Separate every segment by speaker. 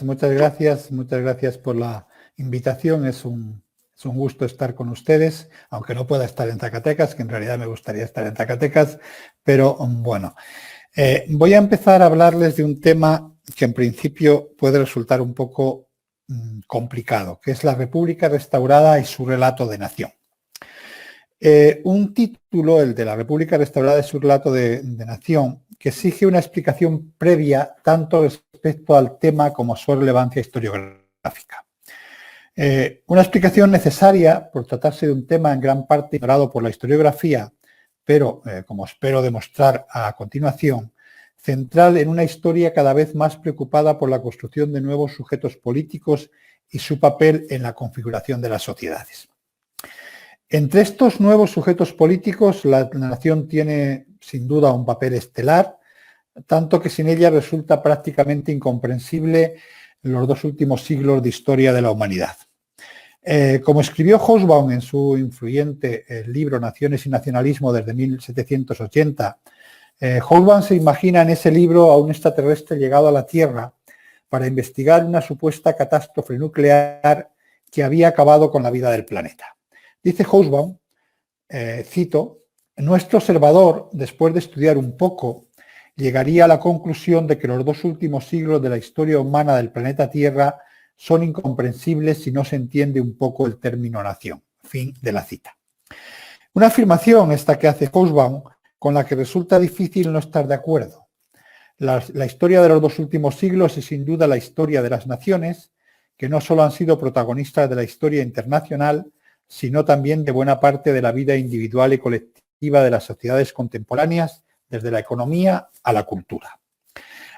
Speaker 1: muchas gracias por la invitación. Es un gusto estar con ustedes, aunque no pueda estar en Zacatecas, que en realidad me gustaría estar en Zacatecas, pero bueno. Voy a empezar a hablarles de un tema que en principio puede resultar un poco complicado, que es la República Restaurada y su relato de nación. Un título, el de la República Restaurada y su relato de nación, que exige una explicación previa tanto respecto al tema como a su relevancia historiográfica. Una explicación necesaria por tratarse de un tema en gran parte ignorado por la historiografía, pero, como espero demostrar a continuación, central en una historia cada vez más preocupada por la construcción de nuevos sujetos políticos y su papel en la configuración de las sociedades. Entre estos nuevos sujetos políticos, la nación tiene sin duda un papel estelar, tanto que sin ella resulta prácticamente incomprensible los dos últimos siglos de historia de la humanidad. Como escribió Hobsbawm en su influyente libro Naciones y Nacionalismo desde 1780, Hobsbawm se imagina en ese libro a un extraterrestre llegado a la Tierra para investigar una supuesta catástrofe nuclear que había acabado con la vida del planeta. Dice Hobsbawm, cito, nuestro observador, después de estudiar un poco, llegaría a la conclusión de que los dos últimos siglos de la historia humana del planeta Tierra son incomprensibles si no se entiende un poco el término nación. Fin de la cita. Una afirmación esta que hace Hobsbawm con la que resulta difícil no estar de acuerdo. La historia de los dos últimos siglos es sin duda la historia de las naciones, que no solo han sido protagonistas de la historia internacional, sino también de buena parte de la vida individual y colectiva de las sociedades contemporáneas, desde la economía a la cultura.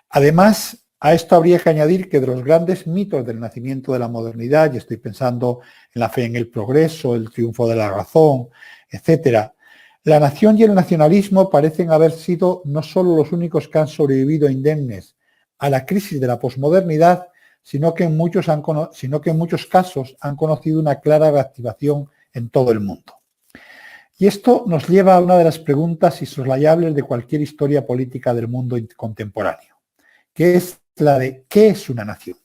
Speaker 1: Además, a esto habría que añadir que de los grandes mitos del nacimiento de la modernidad, y estoy pensando en la fe en el progreso, el triunfo de la razón, etcétera, la nación y el nacionalismo parecen haber sido no solo los únicos que han sobrevivido indemnes a la crisis de la posmodernidad, sino que en muchos casos han conocido una clara reactivación en todo el mundo. Y esto nos lleva a una de las preguntas insoslayables de cualquier historia política del mundo contemporáneo, que es la de ¿qué es una nación?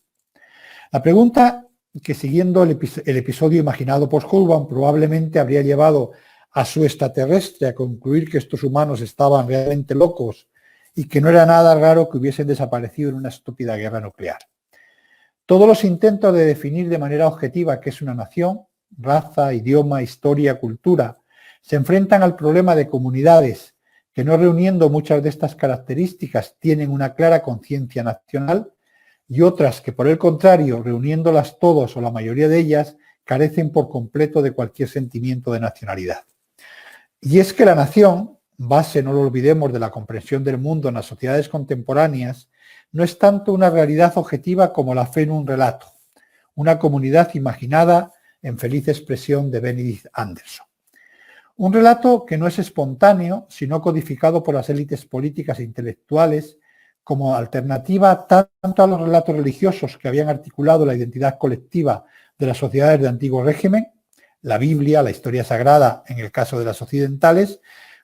Speaker 1: La pregunta que, siguiendo el episodio imaginado por Hobsbawm, probablemente habría llevado a su extraterrestre a concluir que estos humanos estaban realmente locos y que no era nada raro que hubiesen desaparecido en una estúpida guerra nuclear. Todos los intentos de definir de manera objetiva qué es una nación, raza, idioma, historia, cultura, se enfrentan al problema de comunidades que, no reuniendo muchas de estas características, tienen una clara conciencia nacional, y otras que, por el contrario, reuniéndolas todos o la mayoría de ellas, carecen por completo de cualquier sentimiento de nacionalidad. Y es que la nación, base, no lo olvidemos, de la comprensión del mundo en las sociedades contemporáneas, no es tanto una realidad objetiva como la fe en un relato, una comunidad imaginada en feliz expresión de Benedict Anderson. Un relato que no es espontáneo, sino codificado por las élites políticas e intelectuales como alternativa tanto a los relatos religiosos que habían articulado la identidad colectiva de las sociedades de antiguo régimen, la Biblia, la historia sagrada en el caso de las occidentales,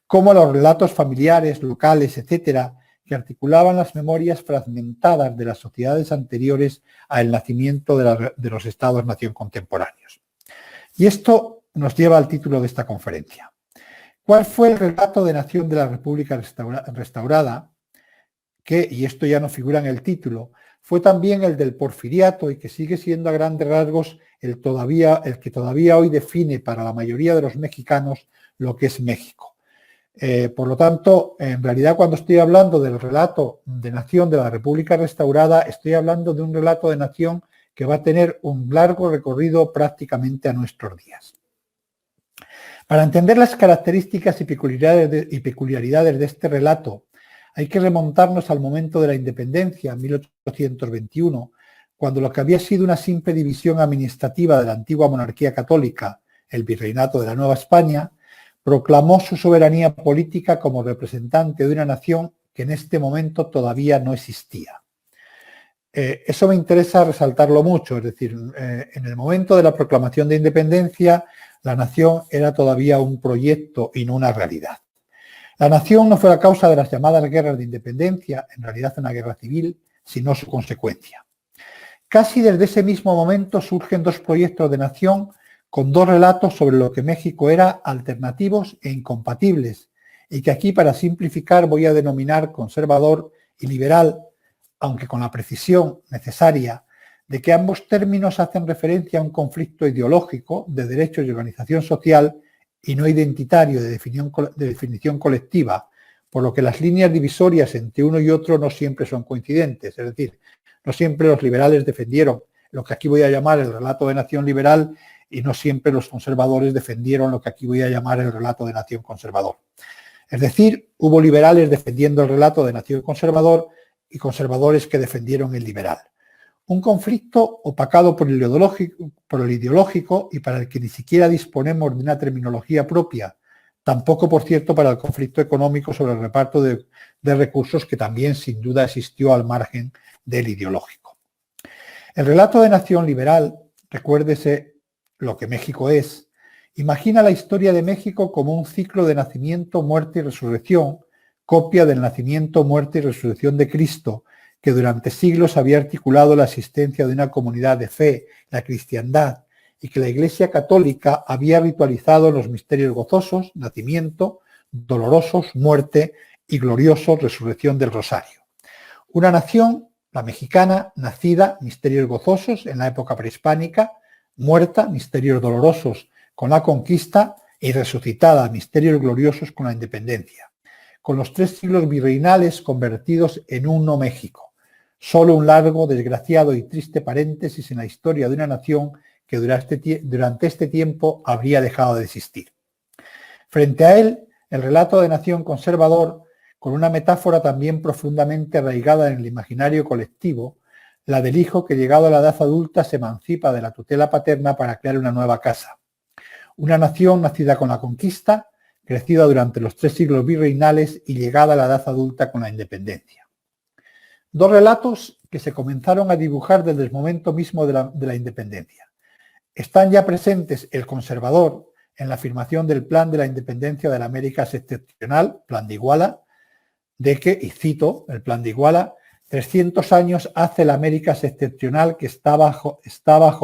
Speaker 1: como a los relatos familiares, locales, etcétera, que articulaban las memorias fragmentadas de las sociedades anteriores al nacimiento de los estados-nación contemporáneos. Y esto nos lleva al título de esta conferencia. ¿Cuál fue el relato de nación de la República Restaurada? Que, y esto ya no figura en el título, fue también el del Porfiriato y que sigue siendo a grandes rasgos el que todavía hoy define para la mayoría de los mexicanos lo que es México. Por lo tanto, en realidad, cuando estoy hablando del relato de nación de la República Restaurada, estoy hablando de un relato de nación que va a tener un largo recorrido prácticamente a nuestros días. Para entender las características y peculiaridades de este relato, hay que remontarnos al momento de la independencia, 1821, cuando lo que había sido una simple división administrativa de la antigua monarquía católica, el Virreinato de la Nueva España, proclamó su soberanía política como representante de una nación que en este momento todavía no existía. Eso me interesa resaltarlo mucho, es decir, en el momento de la proclamación de independencia, la nación era todavía un proyecto y no una realidad. La nación no fue la causa de las llamadas guerras de independencia, en realidad una guerra civil, sino su consecuencia. Casi desde ese mismo momento surgen dos proyectos de nación con dos relatos sobre lo que México era alternativos e incompatibles, y que aquí, para simplificar, voy a denominar conservador y liberal, aunque con la precisión necesaria de que ambos términos hacen referencia a un conflicto ideológico de derechos y organización social y no identitario de definición colectiva, por lo que las líneas divisorias entre uno y otro no siempre son coincidentes. Es decir, no siempre los liberales defendieron lo que aquí voy a llamar el relato de nación liberal y no siempre los conservadores defendieron lo que aquí voy a llamar el relato de nación conservador. Es decir, hubo liberales defendiendo el relato de nación conservador y conservadores que defendieron el liberal. Un conflicto opacado por el ideológico y para el que ni siquiera disponemos de una terminología propia, tampoco, por cierto, para el conflicto económico sobre el reparto de recursos, que también sin duda existió al margen del ideológico. El relato de nación liberal, recuérdese lo que México es, imagina la historia de México como un ciclo de nacimiento, muerte y resurrección, copia del nacimiento, muerte y resurrección de Cristo, que durante siglos había articulado la existencia de una comunidad de fe, la cristiandad, y que la Iglesia Católica había ritualizado los misterios gozosos, nacimiento, dolorosos, muerte y glorioso, resurrección del Rosario. Una nación, la mexicana, nacida, misterios gozosos en la época prehispánica, muerta, misterios dolorosos con la conquista y resucitada, misterios gloriosos con la independencia, con los 3 siglos virreinales convertidos en uno México. Solo un largo, desgraciado y triste paréntesis en la historia de una nación que durante este tiempo habría dejado de existir. Frente a él, el relato de nación conservador, con una metáfora también profundamente arraigada en el imaginario colectivo, la del hijo que, llegado a la edad adulta, se emancipa de la tutela paterna para crear una nueva casa. Una nación nacida con la conquista, crecida durante los 3 siglos virreinales y llegada a la edad adulta con la independencia. Dos relatos que se comenzaron a dibujar desde el momento mismo de la independencia. Están ya presentes el conservador en la afirmación del plan de la independencia de la América septentrional, plan de Iguala, de que, y cito el plan de Iguala, 300 años hace la América septentrional que está bajo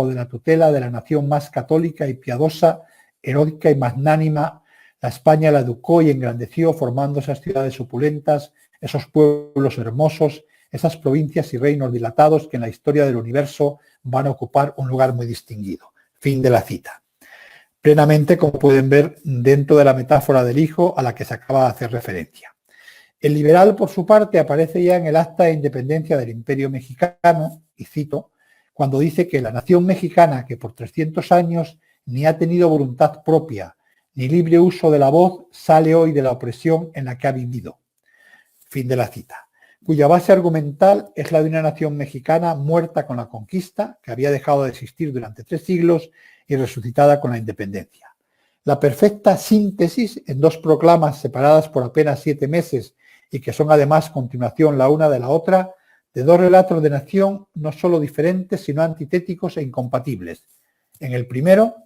Speaker 1: de la tutela de la nación más católica y piadosa, heroica y magnánima. La España la educó y engrandeció, formando esas ciudades opulentas, esos pueblos hermosos, esas provincias y reinos dilatados que en la historia del universo van a ocupar un lugar muy distinguido. Fin de la cita. Plenamente, como pueden ver, dentro de la metáfora del hijo a la que se acaba de hacer referencia. El liberal, por su parte, aparece ya en el acta de independencia del Imperio Mexicano, y cito, cuando dice que la nación mexicana, que por 300 años ni ha tenido voluntad propia, ni libre uso de la voz, sale hoy de la opresión en la que ha vivido. Fin de la cita. Cuya base argumental es la de una nación mexicana muerta con la conquista, que había dejado de existir durante 3 siglos y resucitada con la independencia. La perfecta síntesis en 2 proclamas separadas por apenas 7 meses y que son además continuación la una de la otra, de 2 relatos de nación no solo diferentes, sino antitéticos e incompatibles. En el primero,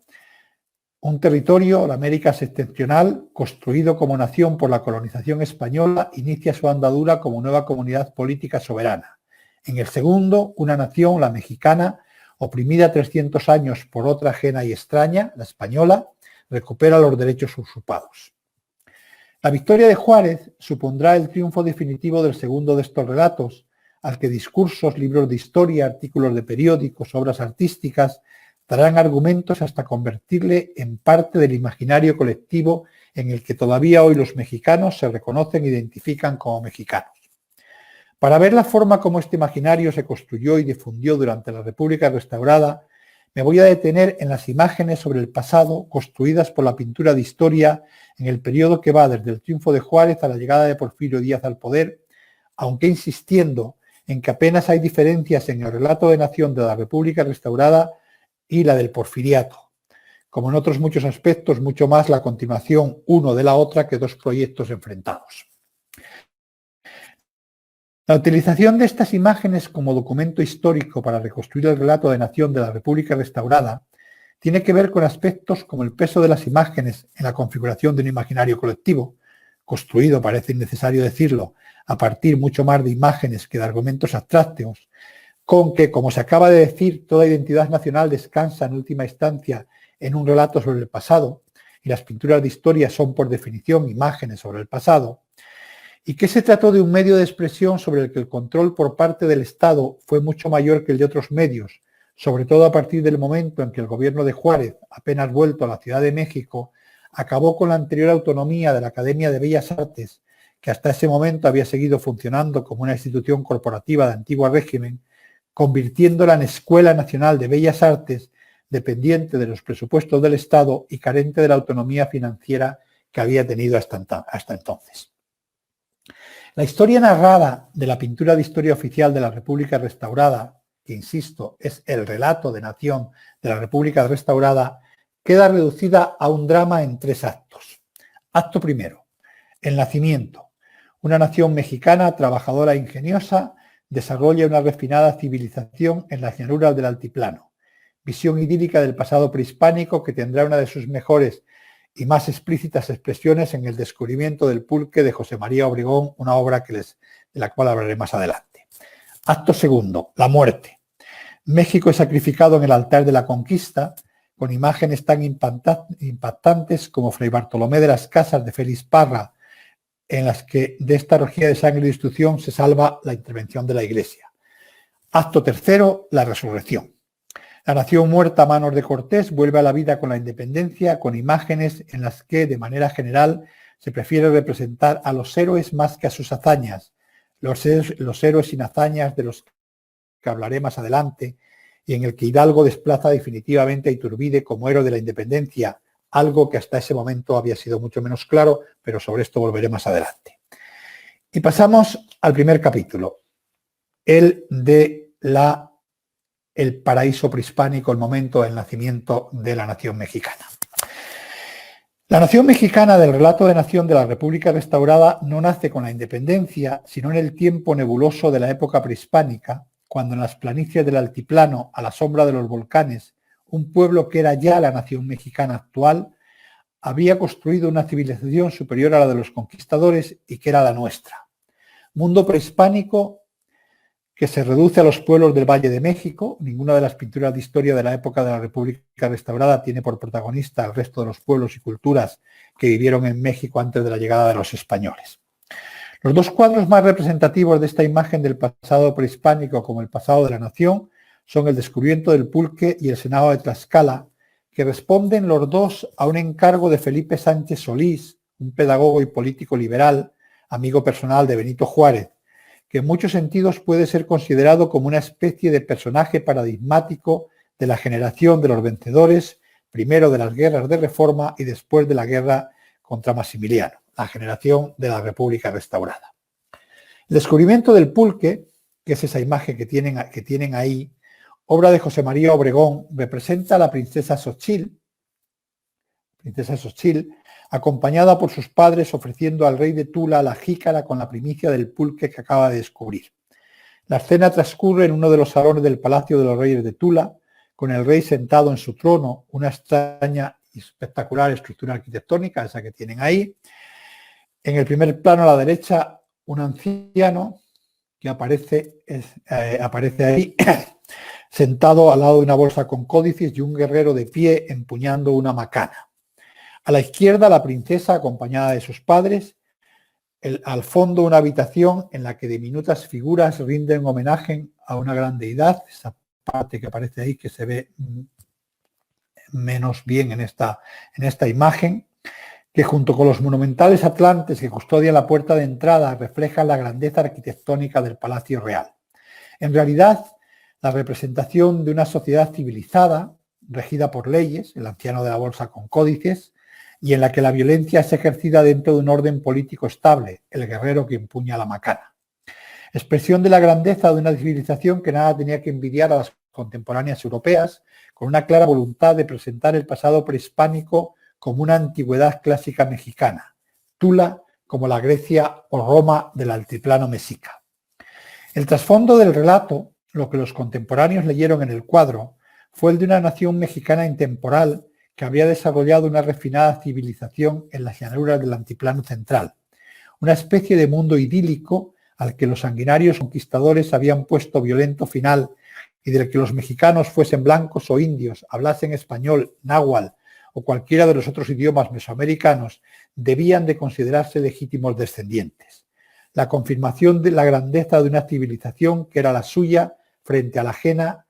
Speaker 1: un territorio, la América septentrional, construido como nación por la colonización española, inicia su andadura como nueva comunidad política soberana. En el segundo, una nación, la mexicana, oprimida 300 años por otra ajena y extraña, la española, recupera los derechos usurpados. La victoria de Juárez supondrá el triunfo definitivo del segundo de estos relatos, al que discursos, libros de historia, artículos de periódicos, obras artísticas, darán argumentos hasta convertirle en parte del imaginario colectivo en el que todavía hoy los mexicanos se reconocen e identifican como mexicanos. Para ver la forma como este imaginario se construyó y difundió durante la República restaurada, me voy a detener en las imágenes sobre el pasado construidas por la pintura de historia en el periodo que va desde el triunfo de Juárez a la llegada de Porfirio Díaz al poder, aunque insistiendo en que apenas hay diferencias en el relato de nación de la República restaurada y la del porfiriato, como en otros muchos aspectos, mucho más la continuación uno de la otra que 2 proyectos enfrentados. La utilización de estas imágenes como documento histórico para reconstruir el relato de nación de la República restaurada tiene que ver con aspectos como el peso de las imágenes en la configuración de un imaginario colectivo, construido, parece innecesario decirlo, a partir mucho más de imágenes que de argumentos abstractos, con que, como se acaba de decir, toda identidad nacional descansa en última instancia en un relato sobre el pasado, y las pinturas de historia son por definición imágenes sobre el pasado, y que se trató de un medio de expresión sobre el que el control por parte del Estado fue mucho mayor que el de otros medios, sobre todo a partir del momento en que el gobierno de Juárez, apenas vuelto a la Ciudad de México, acabó con la anterior autonomía de la Academia de Bellas Artes, que hasta ese momento había seguido funcionando como una institución corporativa de antiguo régimen, convirtiéndola en Escuela Nacional de Bellas Artes, dependiente de los presupuestos del Estado y carente de la autonomía financiera que había tenido hasta entonces. La historia narrada de la pintura de historia oficial de la República Restaurada, que insisto, es el relato de nación de la República Restaurada, queda reducida a un drama en 3 actos. Acto primero, el nacimiento. Una nación mexicana, trabajadora e ingeniosa, desarrolla una refinada civilización en las llanuras del altiplano. Visión idílica del pasado prehispánico que tendrá una de sus mejores y más explícitas expresiones en el descubrimiento del pulque de José María Obregón, una obra de la cual hablaré más adelante. Acto segundo, la muerte. México es sacrificado en el altar de la conquista, con imágenes tan impactantes como Fray Bartolomé de las Casas de Félix Parra, en las que de esta orgía de sangre y destrucción se salva la intervención de la Iglesia. Acto tercero, la resurrección. La nación muerta a manos de Cortés vuelve a la vida con la independencia, con imágenes en las que, de manera general, se prefiere representar a los héroes más que a sus hazañas, los héroes sin hazañas de los que hablaré más adelante, y en el que Hidalgo desplaza definitivamente a Iturbide como héroe de la independencia, algo que hasta ese momento había sido mucho menos claro, pero sobre esto volveré más adelante. Y pasamos al primer capítulo, el de el paraíso prehispánico, el momento del nacimiento de la nación mexicana. La nación mexicana del relato de nación de la República Restaurada no nace con la independencia, sino en el tiempo nebuloso de la época prehispánica, cuando en las planicies del altiplano, a la sombra de los volcanes, un pueblo que era ya la nación mexicana actual, había construido una civilización superior a la de los conquistadores y que era la nuestra. Mundo prehispánico que se reduce a los pueblos del Valle de México. Ninguna de las pinturas de historia de la época de la República Restaurada tiene por protagonista al resto de los pueblos y culturas que vivieron en México antes de la llegada de los españoles. Los 2 cuadros más representativos de esta imagen del pasado prehispánico como el pasado de la nación son el descubrimiento del pulque y el Senado de Tlaxcala, que responden los 2 a un encargo de Felipe Sánchez Solís, un pedagogo y político liberal, amigo personal de Benito Juárez, que en muchos sentidos puede ser considerado como una especie de personaje paradigmático de la generación de los vencedores, primero de las guerras de Reforma y después de la guerra contra Maximiliano, la generación de la República Restaurada. El descubrimiento del pulque, que es esa imagen que tienen ahí, obra de José María Obregón, representa a la princesa Xochitl, acompañada por sus padres ofreciendo al rey de Tula la jícara con la primicia del pulque que acaba de descubrir. La escena transcurre en uno de los salones del Palacio de los Reyes de Tula, con el rey sentado en su trono, una extraña y espectacular estructura arquitectónica, esa que tienen ahí. En el primer plano a la derecha, un anciano que aparece ahí sentado al lado de una bolsa con códices y un guerrero de pie empuñando una macana. A la izquierda, la princesa acompañada de sus padres, al fondo una habitación en la que diminutas figuras rinden homenaje a una gran deidad, esa parte que aparece ahí que se ve menos bien en esta imagen, que junto con los monumentales atlantes que custodian la puerta de entrada reflejan la grandeza arquitectónica del Palacio Real. En realidad, la representación de una sociedad civilizada, regida por leyes, el anciano de la bolsa con códices, y en la que la violencia es ejercida dentro de un orden político estable, el guerrero que empuña la macana. Expresión de la grandeza de una civilización que nada tenía que envidiar a las contemporáneas europeas, con una clara voluntad de presentar el pasado prehispánico como una antigüedad clásica mexicana, Tula como la Grecia o Roma del altiplano mexica. El trasfondo del relato, lo que los contemporáneos leyeron en el cuadro, fue el de una nación mexicana intemporal que había desarrollado una refinada civilización en las llanuras del altiplano central, una especie de mundo idílico al que los sanguinarios conquistadores habían puesto violento final y del que los mexicanos, fuesen blancos o indios, hablasen español, náhuatl o cualquiera de los otros idiomas mesoamericanos, debían de considerarse legítimos descendientes. La confirmación de la grandeza de una civilización que era la suya frente a la ajena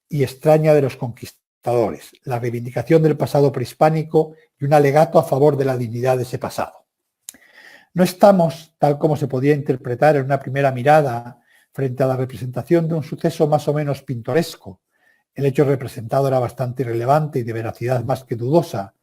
Speaker 1: y extraña de los conquistadores, la reivindicación del pasado prehispánico y un alegato a favor de la dignidad de ese pasado. No estamos, tal como se podía interpretar en una primera mirada, frente a la representación de un suceso más o menos pintoresco. El hecho representado era bastante irrelevante y de veracidad más que dudosa,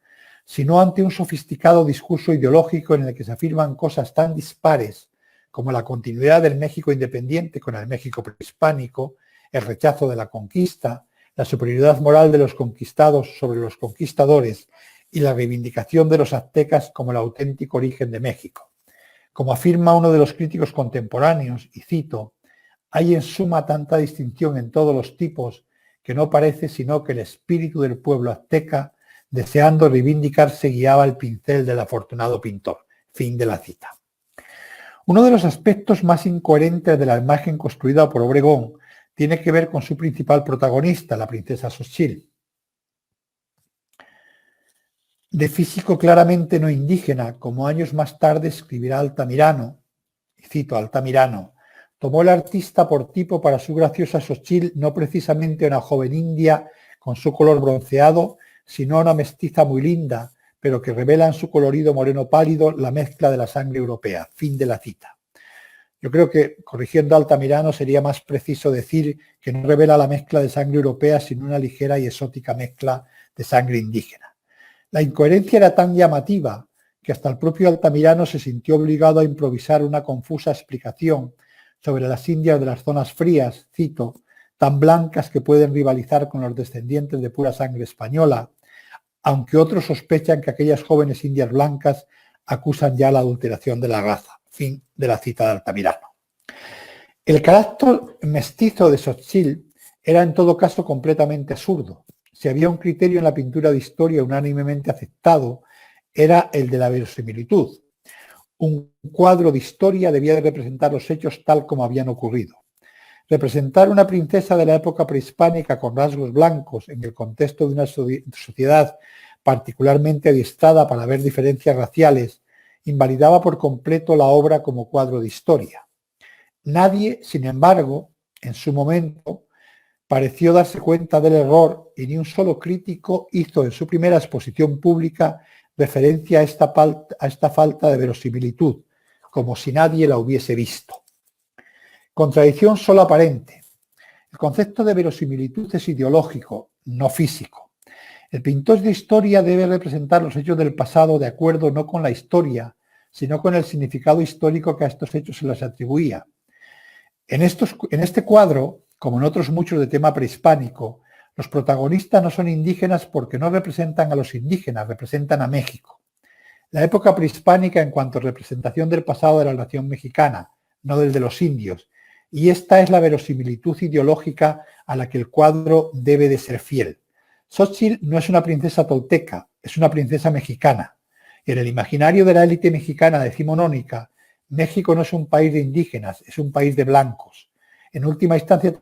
Speaker 1: sino ante un sofisticado discurso ideológico en el que se afirman cosas tan dispares como la continuidad del México independiente con el México prehispánico, el rechazo de la conquista, la superioridad moral de los conquistados sobre los conquistadores y la reivindicación de los aztecas como el auténtico origen de México. Como afirma uno de los críticos contemporáneos, y cito, hay en suma tanta distinción en todos los tipos que no parece sino que el espíritu del pueblo azteca, deseando reivindicarse, guiaba el pincel del afortunado pintor. Fin de la cita. Uno de los aspectos más incoherentes de la imagen construida por Obregón tiene que ver con su principal protagonista, la princesa Xochitl. De físico claramente no indígena, como años más tarde escribirá Altamirano, y cito a Altamirano, tomó el artista por tipo para su graciosa Xochitl no precisamente una joven india con su color bronceado, sino una mestiza muy linda, pero que revela en su colorido moreno pálido la mezcla de la sangre europea. Fin de la cita. Yo creo que, corrigiendo a Altamirano, sería más preciso decir que no revela la mezcla de sangre europea, sino una ligera y exótica mezcla de sangre indígena. La incoherencia era tan llamativa que hasta el propio Altamirano se sintió obligado a improvisar una confusa explicación sobre las indias de las zonas frías, cito, tan blancas que pueden rivalizar con los descendientes de pura sangre española, aunque otros sospechan que aquellas jóvenes indias blancas acusan ya la adulteración de la raza. Fin de la cita de Altamirano. El carácter mestizo de Xochitl era en todo caso completamente absurdo. Si había un criterio en la pintura de historia unánimemente aceptado, era el de la verosimilitud. Un cuadro de historia debía de representar los hechos tal como habían ocurrido. Representar una princesa de la época prehispánica con rasgos blancos en el contexto de una sociedad particularmente adiestrada para ver diferencias raciales invalidaba por completo la obra como cuadro de historia. Nadie, sin embargo, en su momento, pareció darse cuenta del error y ni un solo crítico hizo en su primera exposición pública referencia a esta falta de verosimilitud, como si nadie la hubiese visto. Contradicción solo aparente. El concepto de verosimilitud es ideológico, no físico. El pintor de historia debe representar los hechos del pasado de acuerdo no con la historia, sino con el significado histórico que a estos hechos se les atribuía. En este cuadro, como en otros muchos de tema prehispánico, los protagonistas no son indígenas porque no representan a los indígenas, representan a México. La época prehispánica en cuanto a representación del pasado de la nación mexicana, no del de los indios, y esta es la verosimilitud ideológica a la que el cuadro debe de ser fiel. Xochitl no es una princesa tolteca, es una princesa mexicana. En el imaginario de la élite mexicana decimonónica, México no es un país de indígenas, es un país de blancos. En última instancia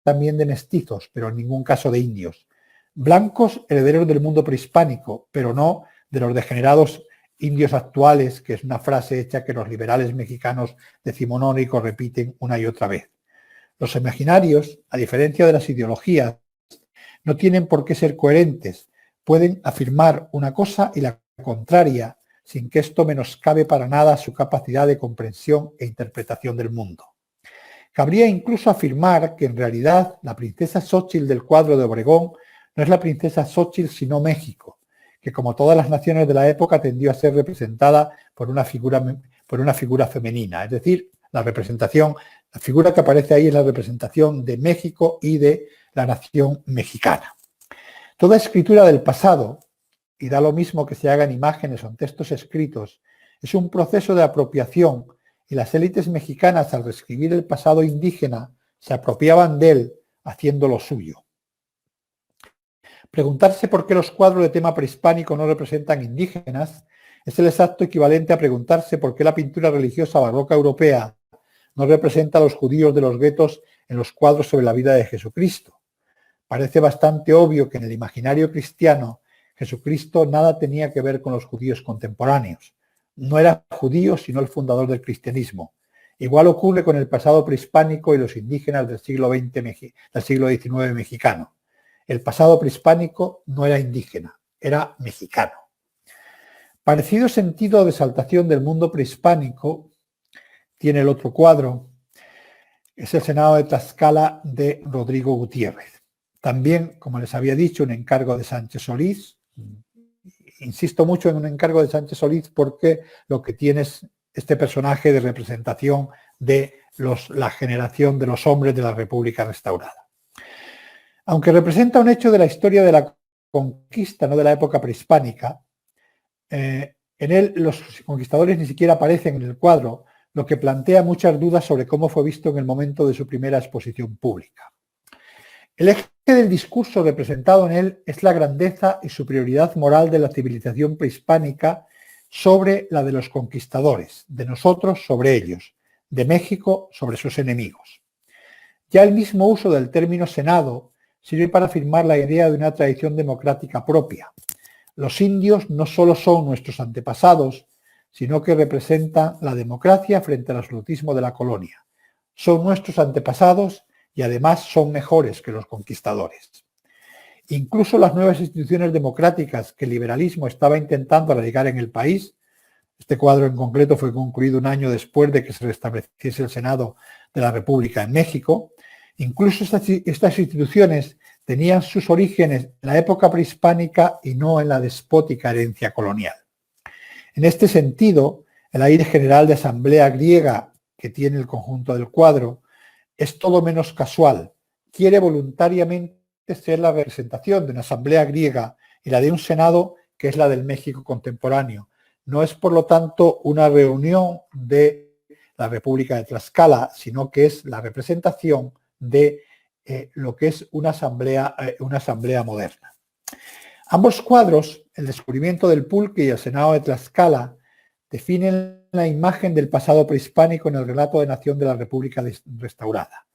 Speaker 1: también de mestizos, pero en ningún caso de indios. Blancos herederos del mundo prehispánico, pero no de los degenerados indios actuales, que es una frase hecha que los liberales mexicanos decimonónicos repiten una y otra vez. Los imaginarios, a diferencia de las ideologías, no tienen por qué ser coherentes. Pueden afirmar una cosa y la contraria, sin que esto menoscabe para nada su capacidad de comprensión e interpretación del mundo. Cabría incluso afirmar que en realidad la princesa Xochitl del cuadro de Obregón no es la princesa Xochitl sino México, que como todas las naciones de la época tendió a ser representada por una figura femenina, es decir, la figura que aparece ahí es la representación de México y de la nación mexicana. Toda escritura del pasado, y da lo mismo que se haga en imágenes o en textos escritos, es un proceso de apropiación y las élites mexicanas al reescribir el pasado indígena se apropiaban de él haciéndolo suyo. Preguntarse por qué los cuadros de tema prehispánico no representan indígenas es el exacto equivalente a preguntarse por qué la pintura religiosa barroca europea no representa a los judíos de los guetos en los cuadros sobre la vida de Jesucristo. Parece bastante obvio que en el imaginario cristiano Jesucristo nada tenía que ver con los judíos contemporáneos. No era judío, sino el fundador del cristianismo. Igual ocurre con el pasado prehispánico y los indígenas del siglo XIX mexicano. El pasado prehispánico no era indígena, era mexicano. Parecido sentido de exaltación del mundo prehispánico tiene el otro cuadro, es el Senado de Tlaxcala de Rodrigo Gutiérrez. También, como les había dicho, un encargo de Sánchez Solís. Insisto mucho en un encargo de Sánchez Solís porque lo que tiene es este personaje de representación de la generación de los hombres de la República restaurada. Aunque representa un hecho de la historia de la conquista, no de la época prehispánica, en él los conquistadores ni siquiera aparecen en el cuadro, lo que plantea muchas dudas sobre cómo fue visto en el momento de su primera exposición pública. El eje del discurso representado en él es la grandeza y superioridad moral de la civilización prehispánica sobre la de los conquistadores, de nosotros sobre ellos, de México sobre sus enemigos. Ya el mismo uso del término Senado sirve para afirmar la idea de una tradición democrática propia. Los indios no solo son nuestros antepasados, sino que representan la democracia frente al absolutismo de la colonia. Son nuestros antepasados y además son mejores que los conquistadores. Incluso las nuevas instituciones democráticas que el liberalismo estaba intentando arraigar en el país, este cuadro en concreto fue concluido un año después de que se restableciese el Senado de la República en México, incluso estas instituciones tenían sus orígenes en la época prehispánica y no en la despótica herencia colonial. En este sentido, el aire general de asamblea griega que tiene el conjunto del cuadro es todo menos casual. Quiere voluntariamente ser la representación de una asamblea griega y la de un senado que es la del México contemporáneo. No es, por lo tanto, una reunión de la República de Tlaxcala, sino que es la representación de lo que es una asamblea moderna. Ambos cuadros, el descubrimiento del pulque y el Senado de Tlaxcala, definen la imagen del pasado prehispánico en el relato de nación de la República restaurada.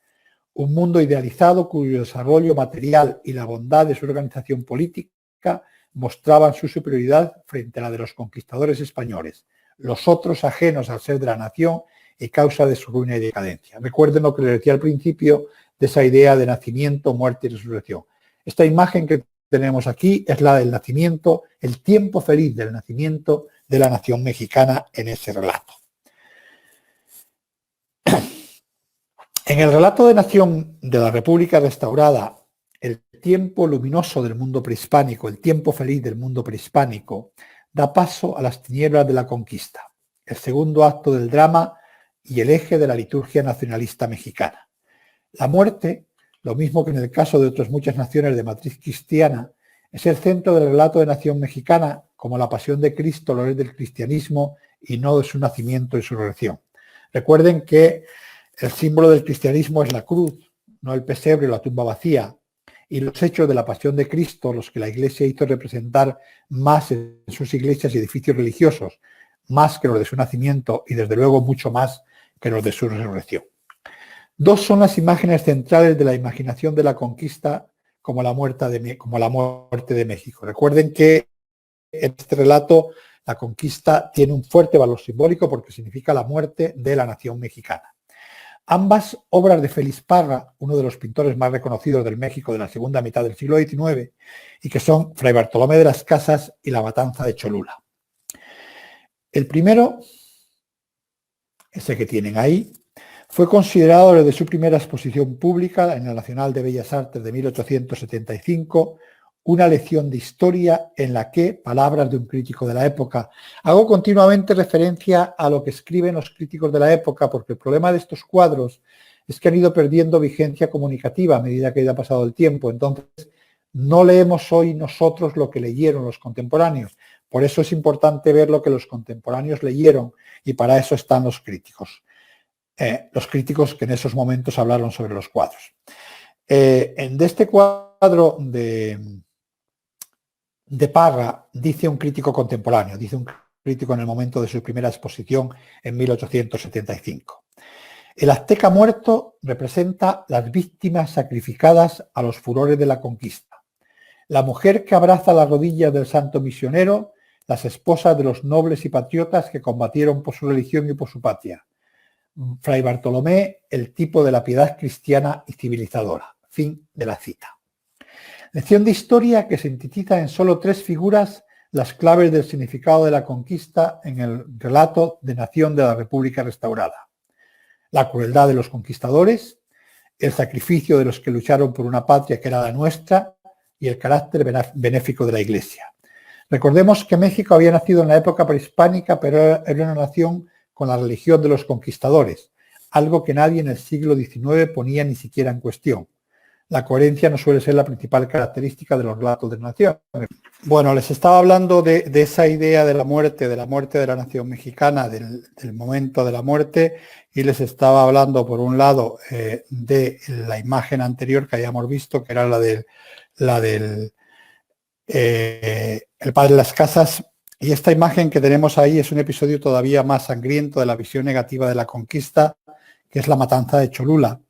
Speaker 1: Un mundo idealizado cuyo desarrollo material y la bondad de su organización política mostraban su superioridad frente a la de los conquistadores españoles, los otros ajenos al ser de la nación y causa de su ruina y decadencia. Recuerden lo que les decía al principio de esa idea de nacimiento, muerte y resurrección. Esta imagen que tenemos aquí es la del nacimiento, el tiempo feliz del nacimiento de la nación mexicana en ese relato. En el relato de nación de la República restaurada, el tiempo luminoso del mundo prehispánico, el tiempo feliz del mundo prehispánico, da paso a las tinieblas de la conquista, el segundo acto del drama y el eje de la liturgia nacionalista mexicana. La muerte, lo mismo que en el caso de otras muchas naciones de matriz cristiana, es el centro del relato de nación mexicana, como la pasión de Cristo lo es del cristianismo y no de su nacimiento y su resurrección. Recuerden que el símbolo del cristianismo es la cruz, no el pesebre o la tumba vacía, y los hechos de la pasión de Cristo, los que la Iglesia hizo representar más en sus iglesias y edificios religiosos, más que los de su nacimiento y desde luego mucho más que los de su resurrección. Dos son las imágenes centrales de la imaginación de la conquista como la muerte de México. Recuerden que en este relato la conquista tiene un fuerte valor simbólico porque significa la muerte de la nación mexicana. Ambas obras de Félix Parra, uno de los pintores más reconocidos del México de la segunda mitad del siglo XIX, y que son Fray Bartolomé de las Casas y La Matanza de Cholula. El primero, ese que tienen ahí, fue considerado desde su primera exposición pública en la Nacional de Bellas Artes de 1875 una lección de historia en la que, palabras de un crítico de la época, hago continuamente referencia a lo que escriben los críticos de la época porque el problema de estos cuadros es que han ido perdiendo vigencia comunicativa a medida que ha pasado el tiempo. Entonces, no leemos hoy nosotros lo que leyeron los contemporáneos. Por eso es importante ver lo que los contemporáneos leyeron y para eso están los críticos. Los críticos que en esos momentos hablaron sobre los cuadros. De este cuadro de Parra dice un crítico contemporáneo, dice un crítico en el momento de su primera exposición en 1875. El azteca muerto representa las víctimas sacrificadas a los furores de la conquista. La mujer que abraza las rodillas del santo misionero, las esposas de los nobles y patriotas que combatieron por su religión y por su patria. Fray Bartolomé, el tipo de la piedad cristiana y civilizadora. Fin de la cita. Lección de historia que sintetiza en solo 3 figuras las claves del significado de la conquista en el relato de nación de la República restaurada. La crueldad de los conquistadores, el sacrificio de los que lucharon por una patria que era la nuestra y el carácter benéfico de la Iglesia. Recordemos que México había nacido en la época prehispánica, pero era una nación con la religión de los conquistadores, algo que nadie en el siglo XIX ponía ni siquiera en cuestión. La coherencia no suele ser la principal característica de los relatos de nación. Bueno, les estaba hablando de esa idea de la muerte de la nación mexicana, del momento de la muerte, y les estaba hablando, por un lado, de la imagen anterior que habíamos visto, que era la del el padre de las casas, y esta imagen que tenemos ahí es un episodio todavía más sangriento de la visión negativa de la conquista, que es la matanza de Cholula,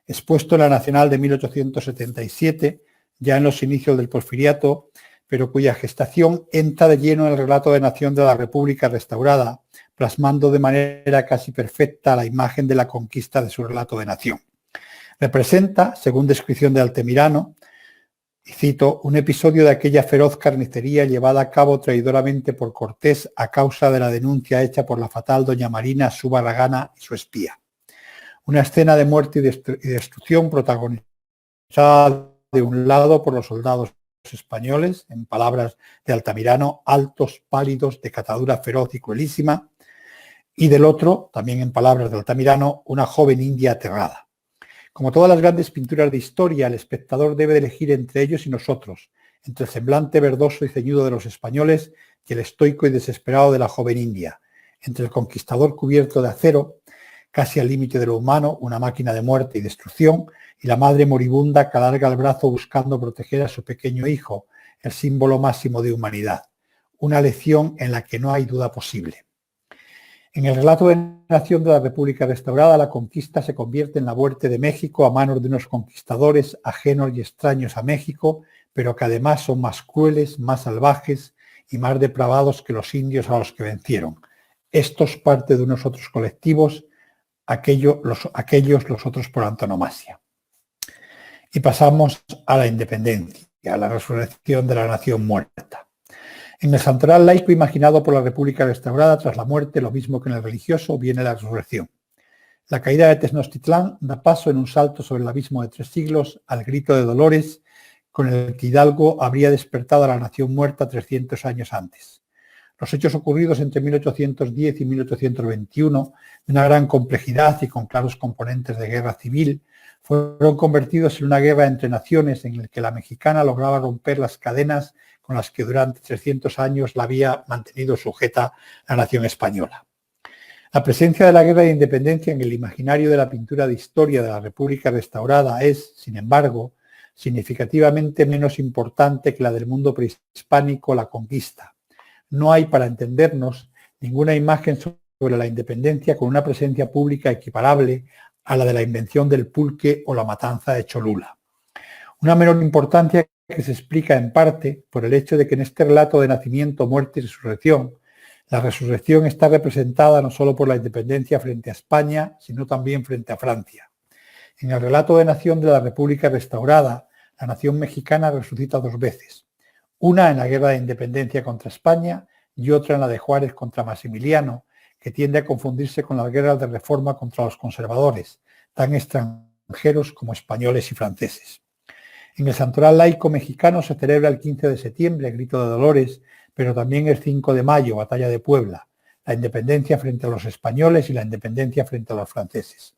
Speaker 1: expuesto en la Nacional de 1877, ya en los inicios del Porfiriato, pero cuya gestación entra de lleno en el relato de nación de la República restaurada, plasmando de manera casi perfecta la imagen de la conquista de su relato de nación. Representa, según descripción de Altamirano, y cito, un episodio de aquella feroz carnicería llevada a cabo traidoramente por Cortés a causa de la denuncia hecha por la fatal doña Marina Su Barragana y su espía. Una escena de muerte y destrucción protagonizada de un lado por los soldados españoles, en palabras de Altamirano, altos, pálidos, de catadura feroz y cruelísima, y del otro, también en palabras de Altamirano, una joven india aterrada. Como todas las grandes pinturas de historia, el espectador debe elegir entre ellos y nosotros, entre el semblante verdoso y ceñudo de los españoles y el estoico y desesperado de la joven india, entre el conquistador cubierto de acero, casi al límite de lo humano, una máquina de muerte y destrucción, y la madre moribunda que alarga el brazo buscando proteger a su pequeño hijo, el símbolo máximo de humanidad. Una lección en la que no hay duda posible. En el relato de nación de la República restaurada, la conquista se convierte en la muerte de México a manos de unos conquistadores ajenos y extraños a México, pero que además son más crueles, más salvajes y más depravados que los indios a los que vencieron. Estos parte de unos otros colectivos, aquellos los otros por antonomasia. Y pasamos a la independencia, a la resurrección de la nación muerta. En el santoral laico imaginado por la República restaurada, tras la muerte, lo mismo que en el religioso, viene la resurrección. La caída de Tenochtitlán da paso en un salto sobre el abismo de 3 siglos al grito de dolores con el que Hidalgo habría despertado a la nación muerta 300 años antes. Los hechos ocurridos entre 1810 y 1821, de una gran complejidad y con claros componentes de guerra civil, fueron convertidos en una guerra entre naciones en la que la mexicana lograba romper las cadenas con las que durante 300 años la había mantenido sujeta la nación española. La presencia de la guerra de independencia en el imaginario de la pintura de historia de la República restaurada es, sin embargo, significativamente menos importante que la del mundo prehispánico, la conquista. No hay, para entendernos, ninguna imagen sobre la independencia con una presencia pública equiparable a la de la invención del pulque o la matanza de Cholula. Una menor importancia que se explica en parte por el hecho de que en este relato de nacimiento, muerte y resurrección, la resurrección está representada no solo por la independencia frente a España, sino también frente a Francia. En el relato de nación de la República restaurada, la nación mexicana resucita 2 veces. Una en la guerra de independencia contra España y otra en la de Juárez contra Maximiliano, que tiende a confundirse con las guerras de reforma contra los conservadores, tan extranjeros como españoles y franceses. En el santoral laico mexicano se celebra el 15 de septiembre, el Grito de Dolores, pero también el 5 de mayo, Batalla de Puebla, la independencia frente a los españoles y la independencia frente a los franceses.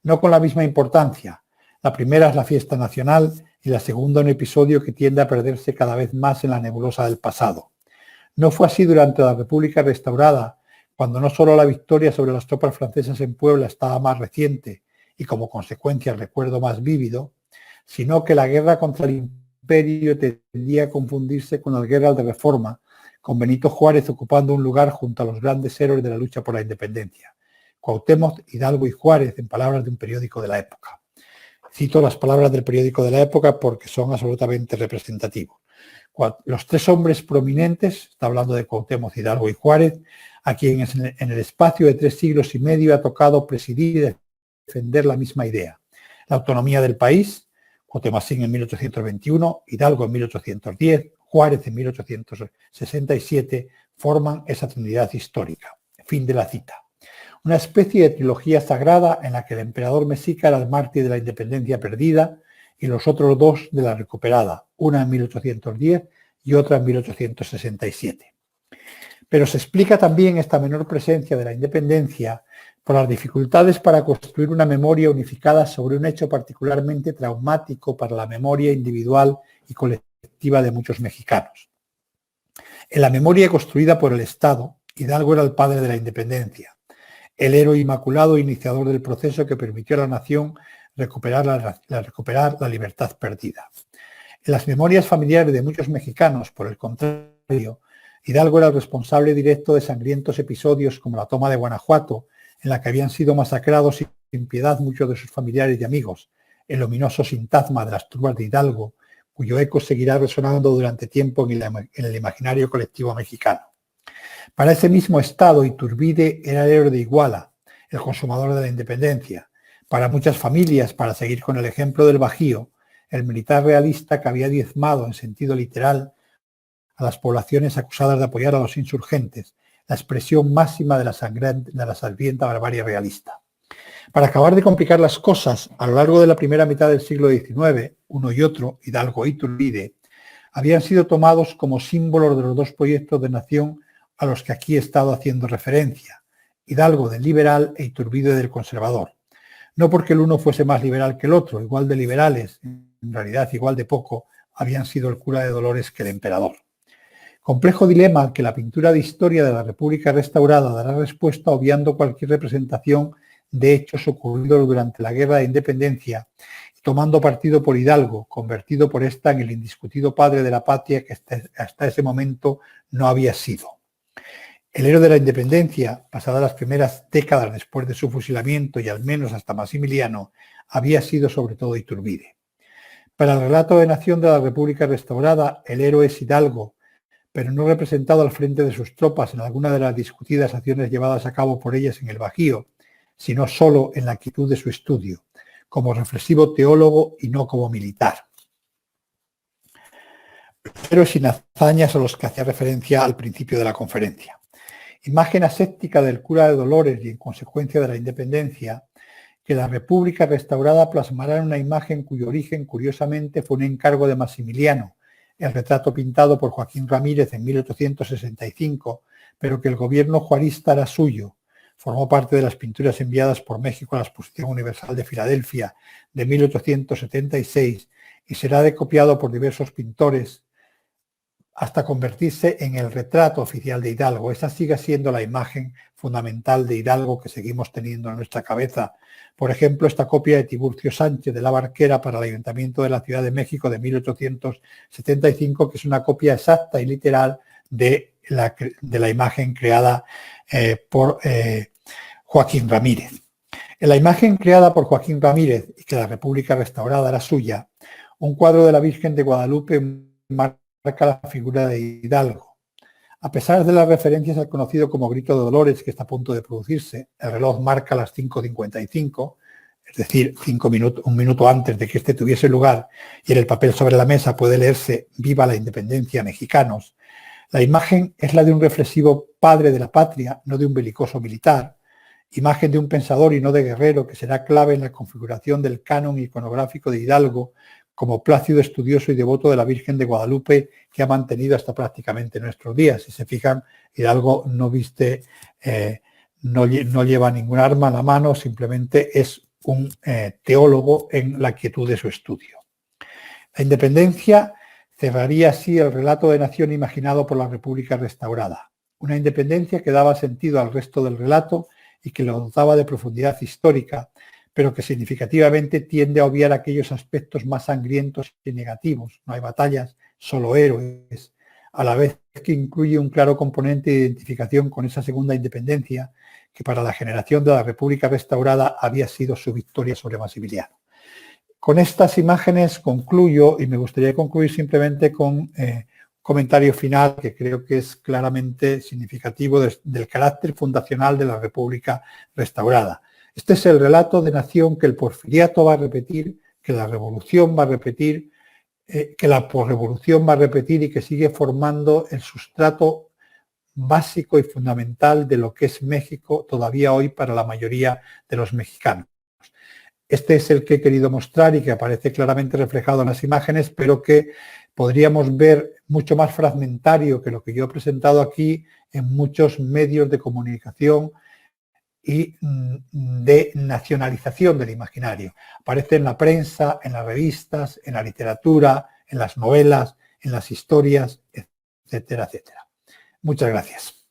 Speaker 1: No con la misma importancia. La primera es la fiesta nacional y la segunda un episodio que tiende a perderse cada vez más en la nebulosa del pasado. No fue así durante la República restaurada, cuando no solo la victoria sobre las tropas francesas en Puebla estaba más reciente y como consecuencia el recuerdo más vívido, sino que la guerra contra el imperio tendía a confundirse con las guerras de reforma, con Benito Juárez ocupando un lugar junto a los grandes héroes de la lucha por la independencia. Cuauhtémoc, Hidalgo y Juárez, en palabras de un periódico de la época. Cito las palabras del periódico de la época porque son absolutamente representativos. Los tres hombres prominentes, está hablando de Cuauhtémoc, Hidalgo y Juárez, a quienes en el espacio de 3 siglos y medio ha tocado presidir y defender la misma idea. La autonomía del país, Cuauhtémoc en 1821, Hidalgo en 1810, Juárez en 1867, forman esa trinidad histórica. Fin de la cita. Una especie de trilogía sagrada en la que el emperador mexica era el mártir de la independencia perdida y los otros dos de la recuperada, una en 1810 y otra en 1867. Pero se explica también esta menor presencia de la independencia por las dificultades para construir una memoria unificada sobre un hecho particularmente traumático para la memoria individual y colectiva de muchos mexicanos. En la memoria construida por el Estado, Hidalgo era el padre de la independencia, el héroe inmaculado iniciador del proceso que permitió a la nación recuperar la libertad perdida. En las memorias familiares de muchos mexicanos, por el contrario, Hidalgo era el responsable directo de sangrientos episodios como la toma de Guanajuato, en la que habían sido masacrados sin piedad muchos de sus familiares y amigos, el ominoso sintagma de las turbas de Hidalgo, cuyo eco seguirá resonando durante tiempo en el imaginario colectivo mexicano. Para ese mismo estado, Iturbide era el héroe de Iguala, el consumador de la independencia. Para muchas familias, para seguir con el ejemplo del Bajío, el militar realista que había diezmado en sentido literal a las poblaciones acusadas de apoyar a los insurgentes, la expresión máxima de la sangrienta barbarie realista. Para acabar de complicar las cosas, a lo largo de la primera mitad del siglo XIX, uno y otro, Hidalgo e Iturbide, habían sido tomados como símbolos de los dos proyectos de nación a los que aquí he estado haciendo referencia, Hidalgo del liberal e Iturbide del conservador. No porque el uno fuese más liberal que el otro, igual de liberales, en realidad igual de poco, habían sido el cura de Dolores que el emperador. Complejo dilema al que la pintura de historia de la República restaurada dará respuesta obviando cualquier representación de hechos ocurridos durante la Guerra de Independencia y tomando partido por Hidalgo, convertido por esta en el indiscutido padre de la patria que hasta ese momento no había sido. El héroe de la independencia, pasadas las primeras décadas después de su fusilamiento y al menos hasta Maximiliano, había sido sobre todo Iturbide. Para el relato de nación de la República restaurada, el héroe es Hidalgo, pero no representado al frente de sus tropas en alguna de las discutidas acciones llevadas a cabo por ellas en el Bajío, sino solo en la actitud de su estudio, como reflexivo teólogo y no como militar. Héroes sin hazañas a los que hacía referencia al principio de la conferencia. Imagen aséptica del cura de Dolores y en consecuencia de la independencia, que la República restaurada plasmará en una imagen cuyo origen curiosamente fue un encargo de Maximiliano, el retrato pintado por Joaquín Ramírez en 1865, pero que el gobierno juarista era suyo. Formó parte de las pinturas enviadas por México a la Exposición Universal de Filadelfia de 1876 y será recopiado por diversos pintores hasta convertirse en el retrato oficial de Hidalgo. Esa sigue siendo la imagen fundamental de Hidalgo que seguimos teniendo en nuestra cabeza. Por ejemplo, esta copia de Tiburcio Sánchez de la Barquera para el Ayuntamiento de la Ciudad de México de 1875, que es una copia exacta y literal de la imagen creada por Joaquín Ramírez. En la imagen creada por Joaquín Ramírez y que la República restaurada era suya, un cuadro de la Virgen de Guadalupe marca la figura de Hidalgo. A pesar de las referencias al conocido como Grito de Dolores que está a punto de producirse, el reloj marca las 5:55, es decir, un minuto antes de que este tuviese lugar, y en el papel sobre la mesa puede leerse Viva la Independencia, mexicanos. La imagen es la de un reflexivo padre de la patria, no de un belicoso militar, imagen de un pensador y no de guerrero que será clave en la configuración del canon iconográfico de Hidalgo como plácido estudioso y devoto de la Virgen de Guadalupe que ha mantenido hasta prácticamente nuestros días. Si se fijan, Hidalgo no viste, no lleva ningún arma en la mano, simplemente es un teólogo en la quietud de su estudio. La independencia cerraría así el relato de nación imaginado por la República restaurada. Una independencia que daba sentido al resto del relato y que lo dotaba de profundidad histórica, pero que significativamente tiende a obviar aquellos aspectos más sangrientos y negativos. No hay batallas, solo héroes, a la vez que incluye un claro componente de identificación con esa segunda independencia que para la generación de la República restaurada había sido su victoria sobre Maximiliano. Con estas imágenes concluyo y me gustaría concluir simplemente con un comentario final que creo que es claramente significativo del carácter fundacional de la República restaurada. Este es el relato de nación que el porfiriato va a repetir, que la revolución va a repetir, que la posrevolución va a repetir y que sigue formando el sustrato básico y fundamental de lo que es México todavía hoy para la mayoría de los mexicanos. Este es el que he querido mostrar y que aparece claramente reflejado en las imágenes, pero que podríamos ver mucho más fragmentario que lo que yo he presentado aquí en muchos medios de comunicación y de nacionalización del imaginario. Aparece en la prensa, en las revistas, en la literatura, en las novelas, en las historias, etcétera, etcétera. Muchas gracias.